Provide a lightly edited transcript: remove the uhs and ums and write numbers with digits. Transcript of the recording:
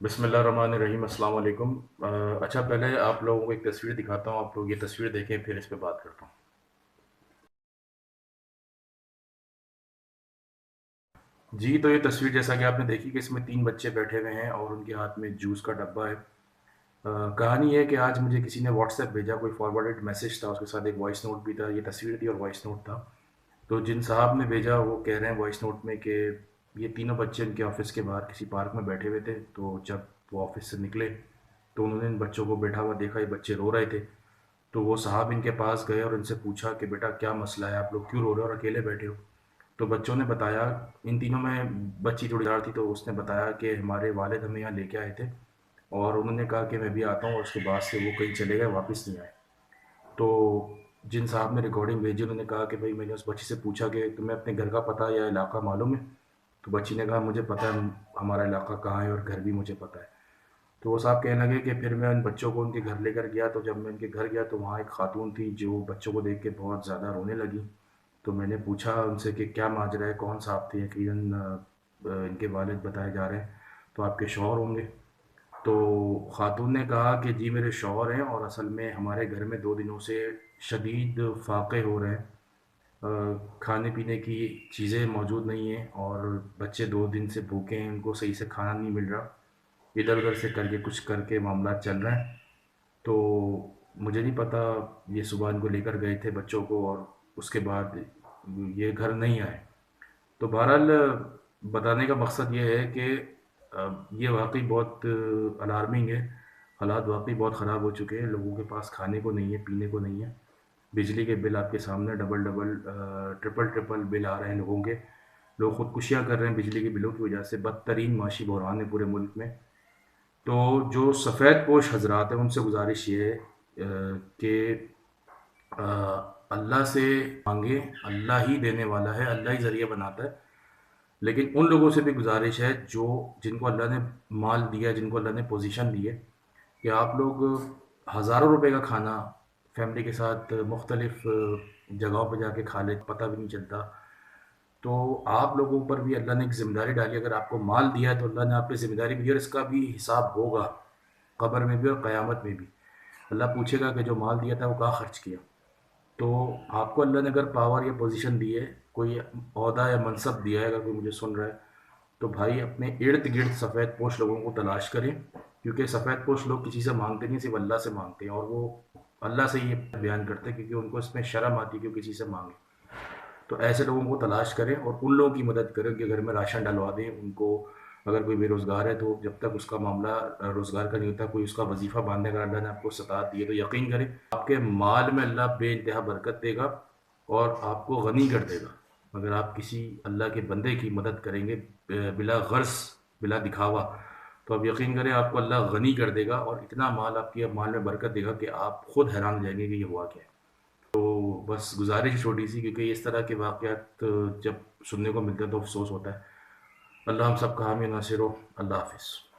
बिस्मिल्लाहिर्रहमानिर्रहीम। अस्सलाम वालेकुम। अच्छा, पहले आप लोगों को एक तस्वीर दिखाता हूँ। आप लोग ये तस्वीर देखें, फिर इस पे बात करता हूँ। जी, तो ये तस्वीर जैसा कि आपने देखी कि इसमें 3 बच्चे बैठे हुए हैं और उनके हाथ में जूस का डब्बा है। कहानी ये है कि आज मुझे किसी ने व्हाट्सएप भेजा, कोई फॉरवर्डेड मैसेज था, उसके साथ एक वॉइस नोट भी था। ये तस्वीर थी और वॉइस नोट था। तो जिन साहब ने भेजा वो कह रहे हैं वॉइस नोट में कि ये तीनों बच्चे उनके ऑफिस के बाहर किसी पार्क में बैठे हुए थे। तो जब वो ऑफिस से निकले तो उन्होंने इन बच्चों को बैठा हुआ देखा, ये बच्चे रो रहे थे। तो वो साहब इनके पास गए और इनसे पूछा कि बेटा क्या मसला है, आप लोग क्यों रो रहे हो और अकेले बैठे हो। तो बच्चों ने बताया, इन तीनों में बच्ची थोड़ी ज़्यादा थी, तो उसने बताया कि हमारे वालिद हमें यहाँ लेके आए थे और उन्होंने कहा कि मैं भी आता हूँ, और उसके बाद से वो कहीं चले गए, वापस नहीं आए। तो जिन साहब ने रिकॉर्डिंग भेजी उन्होंने कहा कि भाई मैंने उस बच्ची से पूछा कि तुम्हें अपने घर का पता या इलाका मालूम है। तो बच्ची ने कहा मुझे पता है हमारा इलाका कहाँ है और घर भी मुझे पता है। तो वो साहब कहने लगे कि फिर मैं उन बच्चों को उनके घर लेकर गया। तो जब मैं उनके घर गया तो वहाँ एक खातून थी जो बच्चों को देख के बहुत ज़्यादा रोने लगी। तो मैंने पूछा उनसे कि क्या माजरा है, कौन साहब थे, यकीनन इनके वालिद बताए जा रहे हैं, तो आपके शौहर होंगे। तो खातून ने कहा कि जी मेरे शौहर हैं, और असल में हमारे घर में 2 दिनों से शदीद फाके हो रहे हैं। खाने पीने की चीज़ें मौजूद नहीं हैं और बच्चे 2 दिन से भूखे हैं, उनको सही से खाना नहीं मिल रहा। इधर उधर से करके कुछ करके मामला चल रहे हैं। तो मुझे नहीं पता, ये सुबह इनको लेकर गए थे बच्चों को और उसके बाद ये घर नहीं आए। तो बहरहाल बताने का मकसद ये है कि ये वाकई बहुत अलार्मिंग है। हालात वाकई बहुत ख़राब हो चुके हैं, लोगों के पास खाने को नहीं है, पीने को नहीं है। बिजली के बिल आपके सामने double double triple triple bill आ रहे हैं लोगों के। लोग खुदकुशियाँ कर रहे हैं बिजली के बिलों की वजह से। बदतरीन माशी बहरान है पूरे मुल्क में। तो जो सफ़ेद पोश हजरात हैं उनसे गुजारिश ये है कि अ, अल्लाह से मांगे। अल्लाह ही देने वाला है, अल्लाह ही ज़रिया बनाता है। लेकिन उन लोगों से भी गुजारिश है जो जिनको अल्लाह ने माल दिया, जिनको अल्लाह ने पोजीशन दी है, कि आप लोग हज़ारों रुपए का खाना फैमिली के साथ मुख्तलिफ जगहों पर जाके खा ले, पता भी नहीं चलता। तो आप लोगों पर भी अल्लाह ने एक ज़िम्मेदारी डाली। अगर आपको माल दिया है तो अल्लाह ने आप पे ज़िम्मेदारी भी दी, और इसका भी हिसाब होगा, कब्र में भी और क़यामत में भी। अल्लाह पूछेगा कि जो माल दिया था वो कहाँ खर्च किया। तो आपको अल्लाह ने अगर पावर या पोजीशन दी है, कोई ओहदा या मनसब दिया है, अगर कोई मुझे सुन रहा है, तो भाई अपने इर्द गिर्द सफ़ेद पोश लोगों को तलाश करें। क्योंकि सफ़ेद पोश लोग किसी से मांगते नहीं, सिर्फ अल्लाह से मांगते हैं, और वो अल्लाह से ये बयान करते हैं क्योंकि उनको इसमें शर्म आती है कि वो किसी से मांगे। तो ऐसे लोगों को तलाश करें और उन लोगों की मदद करें कि घर में राशन डलवा दें उनको। अगर कोई बेरोज़गार है तो जब तक उसका मामला रोज़गार का नहीं होता, कोई उसका वजीफ़ा बांधने का अल्लाह ने आपको सतात दी है, तो यकीन करें आपके माल में अल्लाह बेइंतहा बरकत देगा और आपको गनी कर देगा। अगर आप किसी अल्लाह के बंदे की मदद करेंगे बिला गर्ज, बिला दिखावा, तो आप यकीन करें आपको अल्लाह गनी कर देगा और इतना माल आपके माल में बरकत देगा कि आप खुद हैरान हो जाएंगे कि ये हुआ क्या है। तो बस गुजारिश है छोटी सी, क्योंकि इस तरह के वाक़यात जब सुनने को मिलते हैं तो अफसोस होता है। अल्लाह हम सब का हामी नासिर हो। अल्लाह हाफ़िज़।